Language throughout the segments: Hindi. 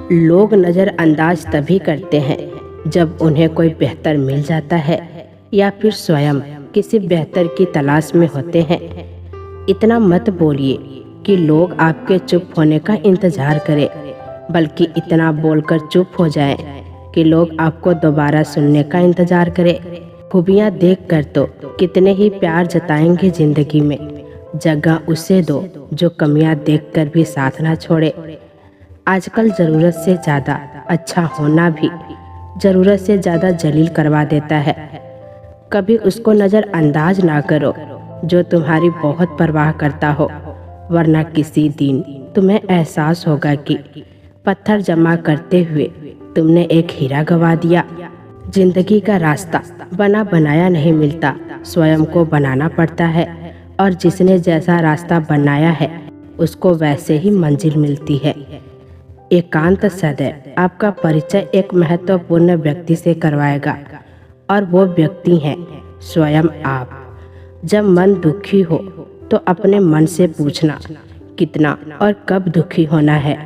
लोग नज़रअंदाज तभी करते हैं जब उन्हें कोई बेहतर मिल जाता है या फिर स्वयं किसी बेहतर की तलाश में होते हैं। इतना मत बोलिए कि लोग आपके चुप होने का इंतज़ार करें, बल्कि इतना बोलकर चुप हो जाएं कि लोग आपको दोबारा सुनने का इंतज़ार करें। खूबियाँ देखकर तो कितने ही प्यार जताएंगे ज़िंदगी में, जगह उसे दो जो कमियाँ देखकर भी साथ ना छोड़े। आजकल ज़रूरत से ज़्यादा अच्छा होना भी ज़रूरत से ज़्यादा जलील करवा देता है। कभी उसको नज़रअंदाज ना करो जो तुम्हारी बहुत परवाह करता हो, वरना किसी दिन तुम्हें एहसास होगा कि पत्थर जमा करते हुए तुमने एक हीरा गंवा दिया। जिंदगी का रास्ता बना बनाया नहीं मिलता, स्वयं को बनाना पड़ता है, और जिसने जैसा रास्ता बनाया है उसको वैसे ही मंजिल मिलती है। एकांत सदैव आपका परिचय एक महत्वपूर्ण व्यक्ति से करवाएगा, और वो व्यक्ति है स्वयं आप। जब मन दुखी हो तो अपने मन से पूछना कितना और कब दुखी होना है।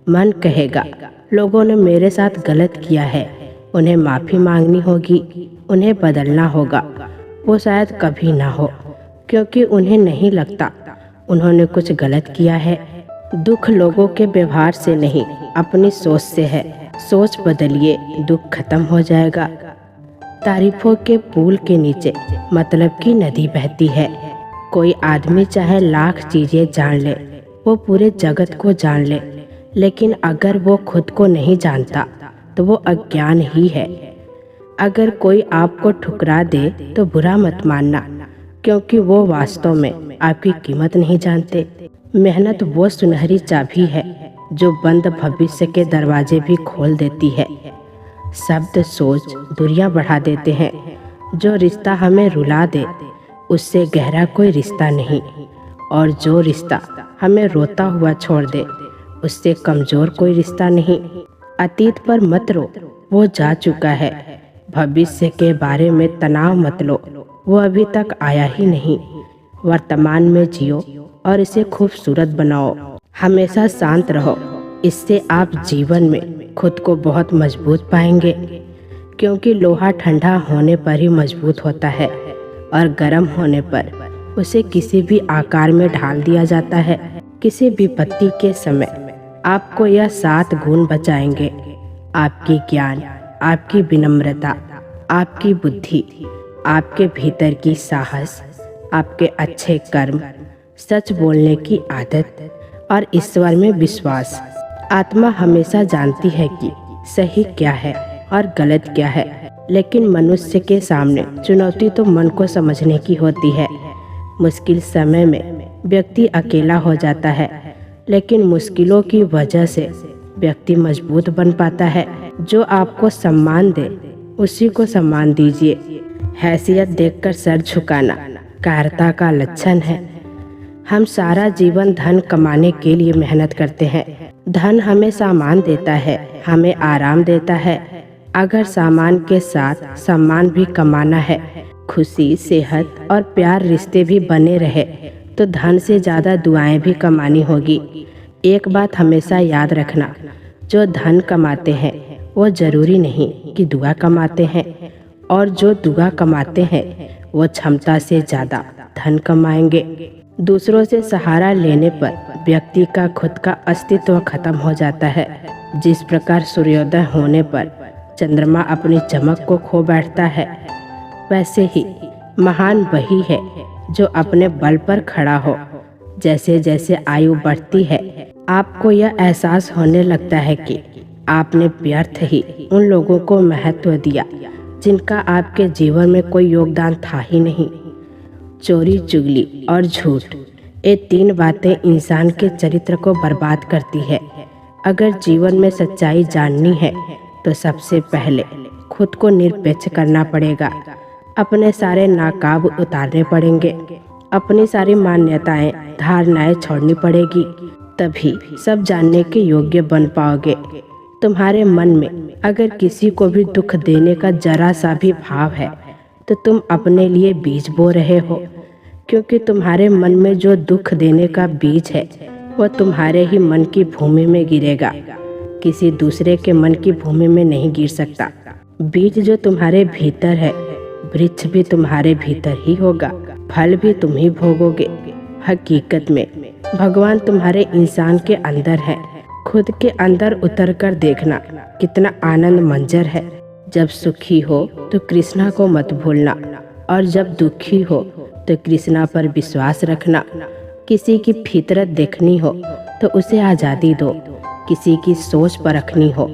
मन कहेगा लोगों ने मेरे साथ गलत किया है, उन्हें माफ़ी मांगनी होगी, उन्हें बदलना होगा। वो शायद कभी ना हो, क्योंकि उन्हें नहीं लगता उन्होंने कुछ गलत किया है। दुख लोगों के व्यवहार से नहीं, अपनी सोच से है। सोच बदलिए, दुख खत्म हो जाएगा। तारीफों के पुल के नीचे मतलब की नदी बहती है। कोई आदमी चाहे लाख चीज़ें जान ले, वो पूरे जगत को जान ले, लेकिन अगर वो खुद को नहीं जानता तो वो अज्ञान ही है। अगर कोई आपको ठुकरा दे तो बुरा मत मानना, क्योंकि वो वास्तव में आपकी कीमत नहीं जानते। मेहनत वो सुनहरी चाबी है जो बंद भविष्य के दरवाजे भी खोल देती है। शब्द सोच दूरियां बढ़ा देते हैं। जो रिश्ता हमें रुला दे उससे गहरा कोई रिश्ता नहीं, और जो रिश्ता हमें रोता हुआ छोड़ दे उससे कमज़ोर कोई रिश्ता नहीं। अतीत पर मत रो, वो जा चुका है। भविष्य के बारे में तनाव मत लो, वो अभी तक आया ही नहीं। वर्तमान में जियो और इसे खूबसूरत बनाओ। हमेशा शांत रहो, इससे आप जीवन में खुद को बहुत मजबूत पाएंगे, क्योंकि लोहा ठंडा होने पर ही मजबूत होता है, और गर्म होने पर उसे किसी भी आकार में ढाल दिया जाता है। किसी विपत्ति के समय आपको यह 7 गुण बचाएंगे: आपकी ज्ञान, आपकी विनम्रता, आपकी बुद्धि, आपके भीतर की साहस, आपके अच्छे कर्म, सच बोलने की आदत और ईश्वर में विश्वास। आत्मा हमेशा जानती है कि सही क्या है और गलत क्या है, लेकिन मनुष्य के सामने चुनौती तो मन को समझने की होती है। मुश्किल समय में व्यक्ति अकेला हो जाता है, लेकिन मुश्किलों की वजह से व्यक्ति मजबूत बन पाता है। जो आपको सम्मान दे उसी को सम्मान दीजिए। हैसियत देखकर सर झुकाना कायरता का लक्षण है। हम सारा जीवन धन कमाने के लिए मेहनत करते हैं। धन हमें सामान देता है, हमें आराम देता है। अगर सामान के साथ सम्मान भी कमाना है, खुशी, सेहत और प्यार रिश्ते भी बने रहे, तो धन से ज़्यादा दुआएं भी कमानी होगी। एक बात हमेशा याद रखना, जो धन कमाते हैं वो ज़रूरी नहीं कि दुआ कमाते हैं, और जो दुआ कमाते हैं वो क्षमता से ज़्यादा धन कमाएंगे। दूसरों से सहारा लेने पर व्यक्ति का खुद का अस्तित्व खत्म हो जाता है। जिस प्रकार सूर्योदय होने पर चंद्रमा अपनी चमक को खो बैठता है, वैसे ही महान वही है जो अपने बल पर खड़ा हो। जैसे जैसे आयु बढ़ती है, आपको यह एहसास होने लगता है कि आपने व्यर्थ ही उन लोगों को महत्व दिया जिनका आपके जीवन में कोई योगदान था ही नहीं। चोरी, चुगली और झूठ, ये 3 बातें इंसान के चरित्र को बर्बाद करती है। अगर जीवन में सच्चाई जाननी है तो सबसे पहले खुद को निरपेक्ष करना पड़ेगा। अपने सारे नाकाब उतारने पड़ेंगे, अपनी सारी मान्यताएं, धारणाएं छोड़नी पड़ेगी, तभी सब जानने के योग्य बन पाओगे। तुम्हारे मन में अगर किसी को भी दुख देने का जरा सा भी भाव है तो तुम अपने लिए बीज बो रहे हो, क्योंकि तुम्हारे मन में जो दुख देने का बीज है वो तुम्हारे ही मन की भूमि में गिरेगा। किसी दूसरे के मन की भूमि में नहीं गिर सकता। बीज जो तुम्हारे भीतर है, वृक्ष भी तुम्हारे भीतर ही होगा, फल भी तुम ही भोगोगे। हकीकत में भगवान तुम्हारे इंसान के अंदर है। खुद के अंदर उतर कर देखना कितना आनंद मंजर है। जब सुखी हो तो कृष्णा को मत भूलना, और जब दुखी हो तो कृष्णा पर विश्वास रखना। किसी की फितरत देखनी हो तो उसे आज़ादी दो, किसी की सोच परखनी हो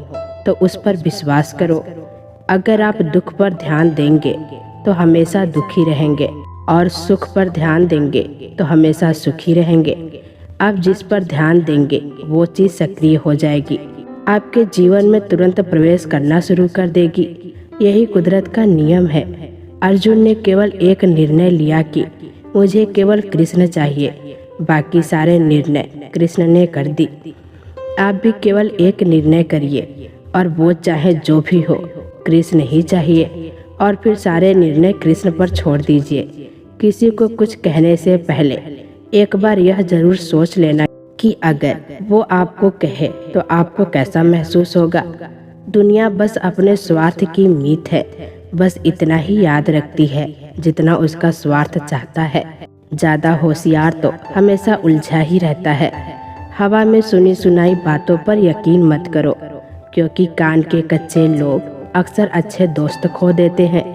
तो उस पर विश्वास करो। अगर आप दुख पर ध्यान देंगे तो हमेशा दुखी रहेंगे, और सुख पर ध्यान देंगे तो हमेशा सुखी रहेंगे। आप जिस पर ध्यान देंगे वो चीज़ सक्रिय हो जाएगी, आपके जीवन में तुरंत प्रवेश करना शुरू कर देगी। यही कुदरत का नियम है। अर्जुन ने केवल एक निर्णय लिया कि मुझे केवल कृष्ण चाहिए, बाकी सारे निर्णय कृष्ण ने कर दी। आप भी केवल एक निर्णय करिए, और वो चाहे जो भी हो, कृष्ण ही चाहिए, और फिर सारे निर्णय कृष्ण पर छोड़ दीजिए। किसी को कुछ कहने से पहले एक बार यह जरूर सोच लेना कि अगर वो आपको कहे तो आपको कैसा महसूस होगा। दुनिया बस अपने स्वार्थ की मीत है, बस इतना ही याद रखती है जितना उसका स्वार्थ चाहता है। ज़्यादा होशियार तो हमेशा उलझा ही रहता है। हवा में सुनी सुनाई बातों पर यकीन मत करो, क्योंकि कान के कच्चे लोग अक्सर अच्छे दोस्त खो देते हैं।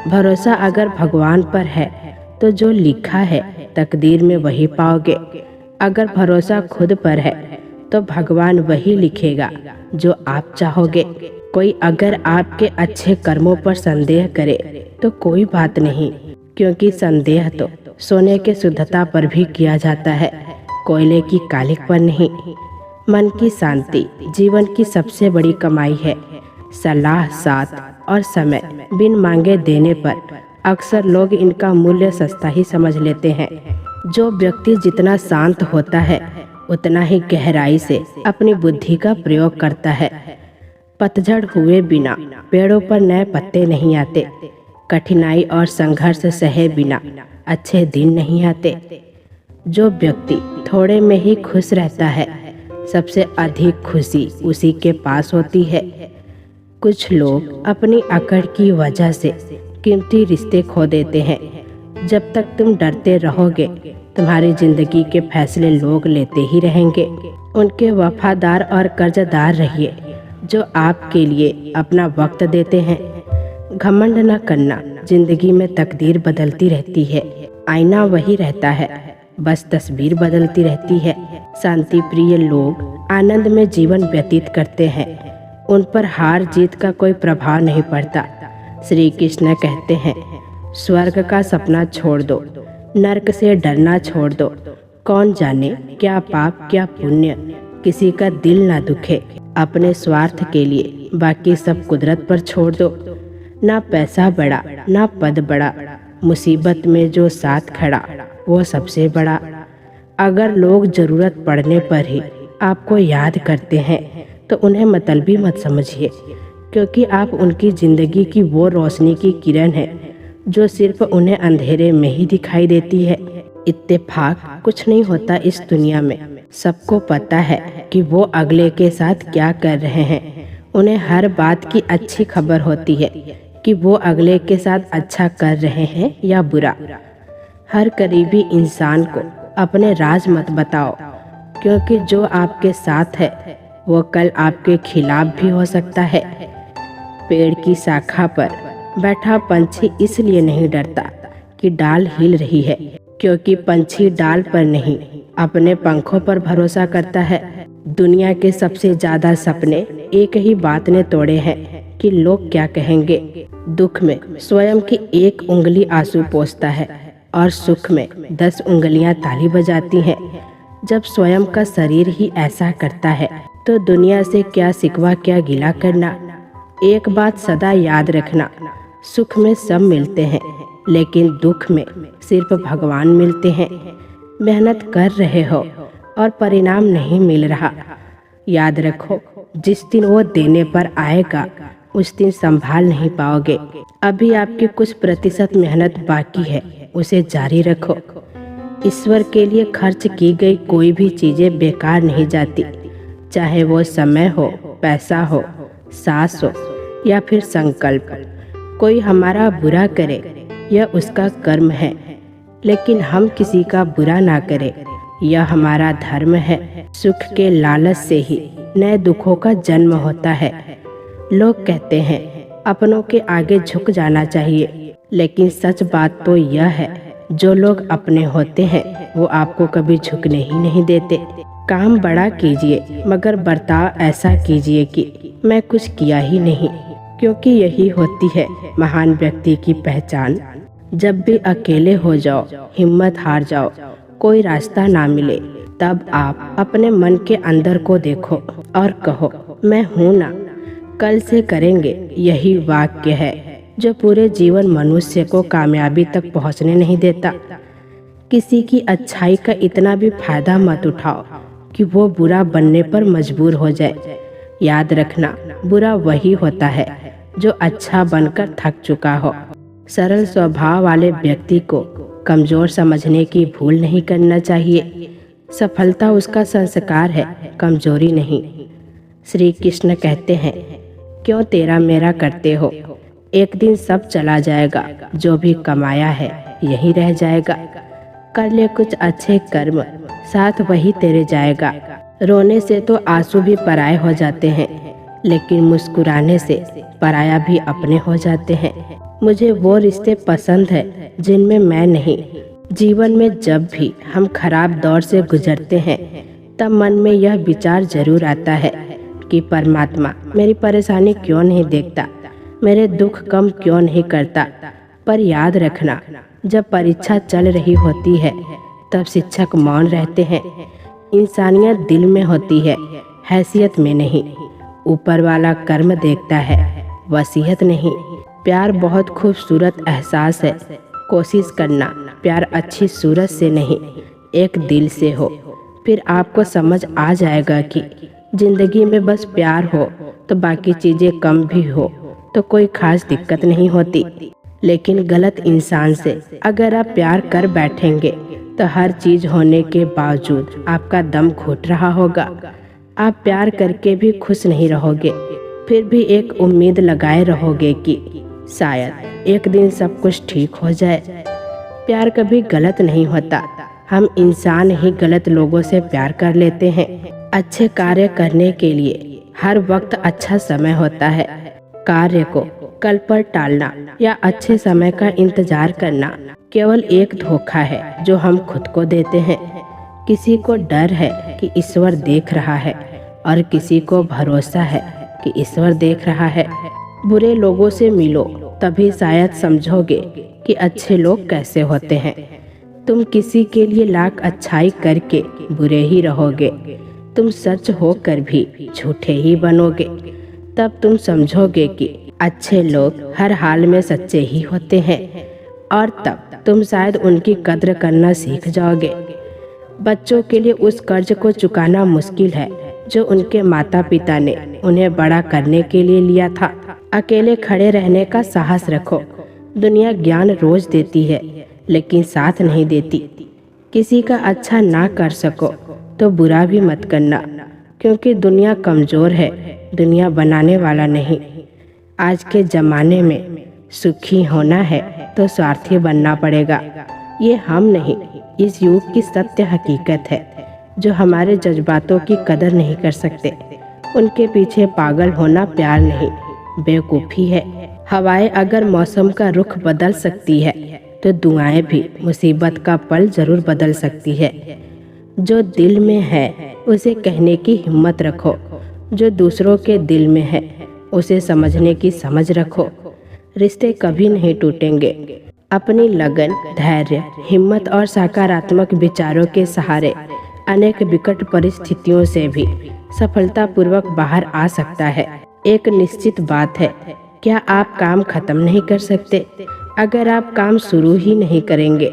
भरोसा अगर भगवान पर है तो जो लिखा है तकदीर में वही पाओगे। अगर भरोसा खुद पर है तो भगवान वही लिखेगा जो आप चाहोगे। कोई अगर आपके अच्छे कर्मों पर संदेह करे तो कोई बात नहीं, क्योंकि संदेह तो सोने के शुद्धता पर भी किया जाता है, कोयले की कालिक पर नहीं। मन की शांति जीवन की सबसे बड़ी कमाई है। सलाह, साथ और समय बिन मांगे देने पर अक्सर लोग इनका मूल्य सस्ता ही समझ लेते हैं। जो व्यक्ति जितना शांत होता है उतना ही गहराई से अपनी बुद्धि का प्रयोग करता है। पतझड़ हुए बिना पेड़ों पर नए पत्ते नहीं आते। कठिनाई और संघर्ष सहे बिना अच्छे दिन नहीं आते। जो व्यक्ति थोड़े में ही खुश रहता है, सबसे अधिक खुशी उसी के पास होती है। कुछ लोग अपनी अकड़ की वजह से कीमती रिश्ते खो देते हैं। जब तक तुम डरते रहोगे, तुम्हारी जिंदगी के फैसले लोग लेते ही रहेंगे। उनके वफादार और कर्जदार रहिए जो आपके लिए अपना वक्त देते हैं। घमंड न करना, जिंदगी में तकदीर बदलती रहती है, आईना वही रहता है, बस तस्वीर बदलती रहती है। शांति प्रिय लोग आनंद में जीवन व्यतीत करते हैं, उन पर हार जीत का कोई प्रभाव नहीं पड़ता। श्री कृष्ण कहते हैं, स्वर्ग का सपना छोड़ दो, नरक से डरना छोड़ दो। कौन जाने क्या पाप क्या पुण्य किसी का दिल ना दुखे। अपने स्वार्थ के लिए बाकी सब कुदरत पर छोड़ दो। ना पैसा बड़ा ना पद बड़ा, मुसीबत में जो साथ खड़ा वो सबसे बड़ा। अगर लोग जरूरत पड़ने पर ही आपको याद करते हैं तो उन्हें मतलबी मत समझिए, क्योंकि आप उनकी जिंदगी की वो रोशनी की किरण है जो सिर्फ उन्हें अंधेरे में ही दिखाई देती है। इत्तेफाक कुछ नहीं होता इस दुनिया में। सबको पता है कि वो अगले के साथ क्या कर रहे हैं। उन्हें हर बात की अच्छी खबर होती है कि वो अगले के साथ अच्छा कर रहे हैं या बुरा। हर करीबी इंसान को अपने राज मत बताओ, क्योंकि जो आपके साथ है वो कल आपके खिलाफ भी हो सकता है। पेड़ की शाखा पर बैठा पंछी इसलिए नहीं डरता कि डाल हिल रही है, क्योंकि पंछी डाल पर नहीं अपने पंखों पर भरोसा करता है। दुनिया के सबसे ज्यादा सपने एक ही बात ने तोड़े हैं कि लोग क्या कहेंगे। दुख में स्वयं की एक उंगली आंसू पोंछता है और सुख में 10 उंगलियां ताली बजाती हैं। जब स्वयं का शरीर ही ऐसा करता है तो दुनिया से क्या सिकवा क्या गिला करना। एक बात सदा याद रखना, सुख में सब मिलते हैं लेकिन दुख में सिर्फ भगवान मिलते हैं। मेहनत कर रहे हो और परिणाम नहीं मिल रहा, याद रखो जिस दिन वो देने पर आएगा उस दिन संभाल नहीं पाओगे। अभी आपकी कुछ प्रतिशत मेहनत बाकी है, उसे जारी रखो। ईश्वर के लिए खर्च की गई कोई भी चीजें बेकार नहीं जाती, चाहे वो समय हो, पैसा हो, सांस हो या फिर संकल्प। कोई हमारा बुरा करे यह उसका कर्म है, लेकिन हम किसी का बुरा ना करें यह हमारा धर्म है। सुख के लालच से ही नए दुखों का जन्म होता है। लोग कहते हैं अपनों के आगे झुक जाना चाहिए, लेकिन सच बात तो यह है जो लोग अपने होते हैं वो आपको कभी झुकने ही नहीं देते। काम बड़ा कीजिए मगर बर्ताव ऐसा कीजिए कि मैं कुछ किया ही नहीं, क्योंकि यही होती है महान व्यक्ति की पहचान। जब भी अकेले हो जाओ, हिम्मत हार जाओ, कोई रास्ता ना मिले, तब आप अपने मन के अंदर को देखो और कहो मैं हूँ ना, कल से करेंगे। यही वाक्य है जो पूरे जीवन मनुष्य को कामयाबी तक पहुँचने नहीं देता। किसी की अच्छाई का इतना भी फायदा मत उठाओ कि वो बुरा बनने पर मजबूर हो जाए। याद रखना, बुरा वही होता है जो अच्छा बनकर थक चुका हो। सरल स्वभाव वाले व्यक्ति को कमजोर समझने की भूल नहीं करना चाहिए। सफलता उसका संस्कार है, कमजोरी नहीं। श्री कृष्ण कहते हैं, क्यों तेरा मेरा करते हो, एक दिन सब चला जाएगा, जो भी कमाया है यही रह जाएगा। कर ले कुछ अच्छे कर्म, साथ वही तेरे जाएगा। रोने से तो आंसू भी पराये हो जाते हैं, लेकिन मुस्कुराने से पराया भी अपने हो जाते हैं। मुझे वो रिश्ते पसंद है जिनमें मैं नहीं। जीवन में जब भी हम खराब दौर से गुजरते हैं तब मन में यह विचार जरूर आता है कि परमात्मा मेरी परेशानी क्यों नहीं देखता, मेरे दुख कम क्यों नहीं करता। पर याद रखना, जब परीक्षा चल रही होती है तब शिक्षक मौन रहते हैं। इंसानियत दिल में होती है, हैसियत में नहीं। ऊपर वाला कर्म देखता है, वसीयत नहीं। प्यार बहुत खूबसूरत एहसास है, कोशिश करना प्यार अच्छी सूरत से नहीं, एक दिल से हो। फिर आपको समझ आ जाएगा कि जिंदगी में बस प्यार हो तो बाकी चीज़ें कम भी हो तो कोई खास दिक्कत नहीं होती। लेकिन गलत इंसान से अगर आप प्यार कर बैठेंगे तो हर चीज़ होने के बावजूद आपका दम घुट रहा होगा। आप प्यार करके भी खुश नहीं रहोगे, फिर भी एक उम्मीद लगाए रहोगे कि शायद एक दिन सब कुछ ठीक हो जाए। प्यार कभी गलत नहीं होता, हम इंसान ही गलत लोगों से प्यार कर लेते हैं। अच्छे कार्य करने के लिए हर वक्त अच्छा समय होता है। कार्य को कल पर टालना या अच्छे समय का इंतजार करना केवल एक धोखा है जो हम खुद को देते हैं। किसी को डर है कि ईश्वर देख रहा है और किसी को भरोसा है कि ईश्वर देख रहा है। बुरे लोगों से मिलो तभी शायद समझोगे कि अच्छे लोग कैसे होते हैं। तुम किसी के लिए लाख अच्छाई करके बुरे ही रहोगे, तुम सच होकर भी झूठे ही बनोगे। तब तुम समझोगे कि अच्छे लोग हर हाल में सच्चे ही होते हैं, और तब तुम शायद उनकी कद्र करना सीख जाओगे। बच्चों के लिए उस कर्ज को चुकाना मुश्किल है जो उनके माता पिता ने उन्हें बड़ा करने के लिए लिया था। अकेले खड़े रहने का साहस रखो। दुनिया ज्ञान रोज देती है लेकिन साथ नहीं देती। किसी का अच्छा ना कर सको तो बुरा भी मत करना, क्योंकि दुनिया कमजोर है, दुनिया बनाने वाला नहीं। आज के ज़माने में सुखी होना है तो स्वार्थी बनना पड़ेगा। ये हम नहीं, इस युग की सत्य हकीकत है। जो हमारे जज्बातों की कदर नहीं कर सकते उनके पीछे पागल होना प्यार नहीं, बेवकूफ़ी है। हवाएं अगर मौसम का रुख बदल सकती है तो दुआएं भी मुसीबत का पल जरूर बदल सकती है। जो दिल में है उसे कहने की हिम्मत रखो, जो दूसरों के दिल में है उसे समझने की समझ रखो। रिश्ते कभी नहीं टूटेंगे। अपनी लगन, धैर्य, हिम्मत और सकारात्मक विचारों के सहारे अनेक विकट परिस्थितियों से भी सफलतापूर्वक बाहर आ सकता है। एक निश्चित बात है, क्या आप काम खत्म नहीं कर सकते? अगर आप काम शुरू ही नहीं करेंगे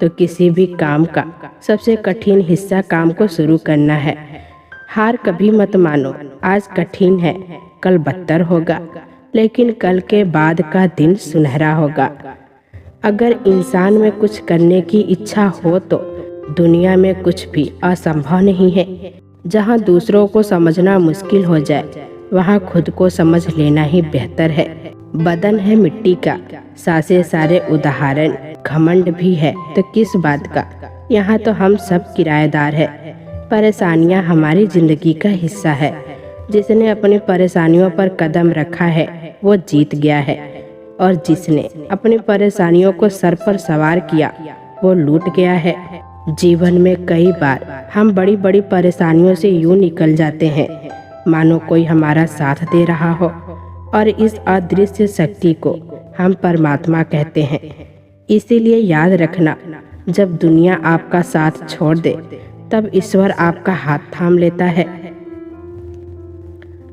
तो किसी भी काम का सबसे कठिन हिस्सा काम को शुरू करना है। हार कभी मत मानो। आज कठिन है, कल बदतर होगा, लेकिन कल के बाद का दिन सुनहरा होगा। अगर इंसान में कुछ करने की इच्छा हो तो दुनिया में कुछ भी असंभव नहीं है। जहाँ दूसरों को समझना मुश्किल हो जाए वहाँ खुद को समझ लेना ही बेहतर है। बदन है मिट्टी का, सांसें सारे उदाहरण, घमंड भी है तो किस बात का, यहाँ तो हम सब किराएदार है। परेशानियाँ हमारी जिंदगी का हिस्सा है। जिसने अपनी परेशानियों पर कदम रखा है वो जीत गया है, और जिसने अपनी परेशानियों को सर पर सवार किया वो लूट गया है। जीवन में कई बार हम बड़ी बड़ी परेशानियों से यूं निकल जाते हैं मानो कोई हमारा साथ दे रहा हो, और इस अदृश्य शक्ति को हम परमात्मा कहते हैं। इसीलिए याद रखना, जब दुनिया आपका साथ छोड़ दे तब ईश्वर आपका हाथ थाम लेता है।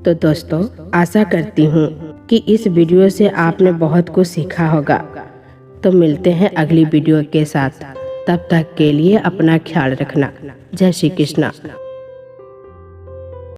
तो दोस्तों, आशा करती हूँ कि इस वीडियो से आपने बहुत कुछ सीखा होगा। तो मिलते हैं अगली वीडियो के साथ, तब तक के लिए अपना ख्याल रखना। जय श्री कृष्णा।